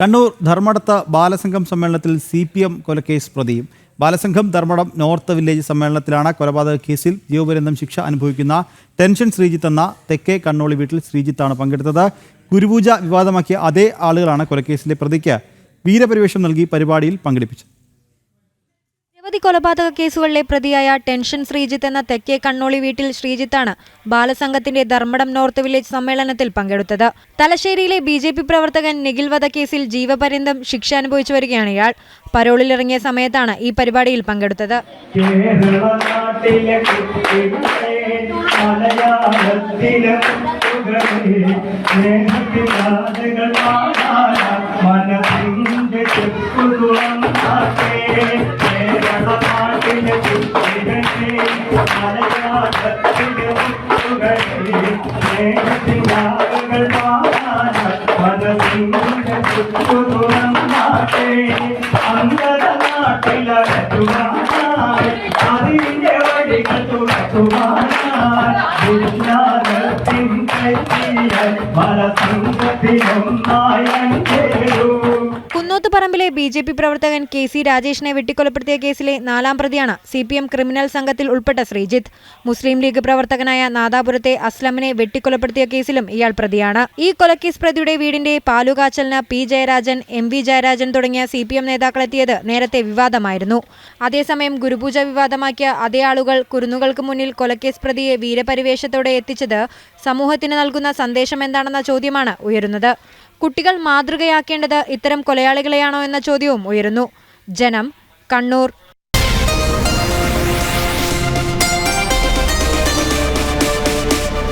കണ്ണൂർ ധർമ്മടത്ത് ബാലസംഘം സമ്മേളനത്തിൽ CPM കൊലക്കേസ് പ്രതിയും. ബാലസംഘം ധർമ്മടം നോർത്ത് വില്ലേജ് സമ്മേളനത്തിലാണ് കൊലപാതക കേസിൽ ജീവപര്യന്തം ശിക്ഷ അനുഭവിക്കുന്ന ടെൻഷൻ ശ്രീജിത്ത് എന്ന തെക്കേ കണ്ണോളി വീട്ടിൽ ശ്രീജിത്താണ് പങ്കെടുത്തത്. ഗുരുപൂജ വിവാദമാക്കിയ അതേ ആളുകളാണ് കൊലക്കേസിലെ പ്രതിക്ക് വീരപരിവേഷം നൽകി പരിപാടിയിൽ പങ്കെടുപ്പിച്ചത്. നിരവധി കൊലപാതക കേസുകളിലെ പ്രതിയായ ടെൻഷൻ ശ്രീജിത്ത് എന്ന തെക്കേ കണ്ണോളി വീട്ടിൽ ശ്രീജിത്താണ് ബാലസംഘത്തിന്റെ ധർമ്മടം നോർത്ത് വില്ലേജ് സമ്മേളനത്തിൽ പങ്കെടുത്തത്. തലശ്ശേരിയിലെ BJP പ്രവർത്തകൻ നിഖിൽ വധക്കേസിൽ ജീവപര്യന്തം ശിക്ഷ അനുഭവിച്ചു വരികയാണ് ഇയാൾ. പരോളിലിറങ്ങിയ സമയത്താണ് ഈ പരിപാടിയിൽ പങ്കെടുത്തത്. കുന്നോത്തുപറമ്പിലെ BJP പ്രവർത്തകൻ KC രാജേഷിനെ വെട്ടിക്കൊലപ്പെടുത്തിയ കേസിലെ 4ാം പ്രതിയാണ് CPM ക്രിമിനൽ സംഘത്തിൽ ഉൾപ്പെട്ട ശ്രീജിത്ത്. മുസ്ലിം ലീഗ് പ്രവർത്തകനായ നാദാപുരത്തെ അസ്ലമിനെ വെട്ടിക്കൊലപ്പെടുത്തിയ കേസിലും ഇയാൾ പ്രതിയാണ്. ഈ കൊലക്കേസ് പ്രതിയുടെ വീടിന്റെ പാലുകാച്ചലിന് P ജയരാജൻ, MV ജയരാജൻ തുടങ്ങിയ CPM നേതാക്കളെത്തിയത് നേരത്തെ വിവാദമായിരുന്നു. അതേസമയം ഗുരുപൂജ വിവാദമാക്കിയ അതേ ആളുകൾ കുരുന്നുകൾക്ക് മുന്നിൽ കൊലക്കേസ് പ്രതിയെ വീരപരിവേഷത്തോടെ എത്തിച്ചത് സമൂഹത്തിന് നൽകുന്ന സന്ദേശം എന്താണെന്ന ചോദ്യമാണ് ഉയരുന്നത്. കുട്ടികൾ മാതൃകയാക്കേണ്ടത് ഇത്തരം കൊലയാളികളെയാണോ എന്ന ചോദ്യവും ഉയരുന്നു. ജനം, കണ്ണൂർ.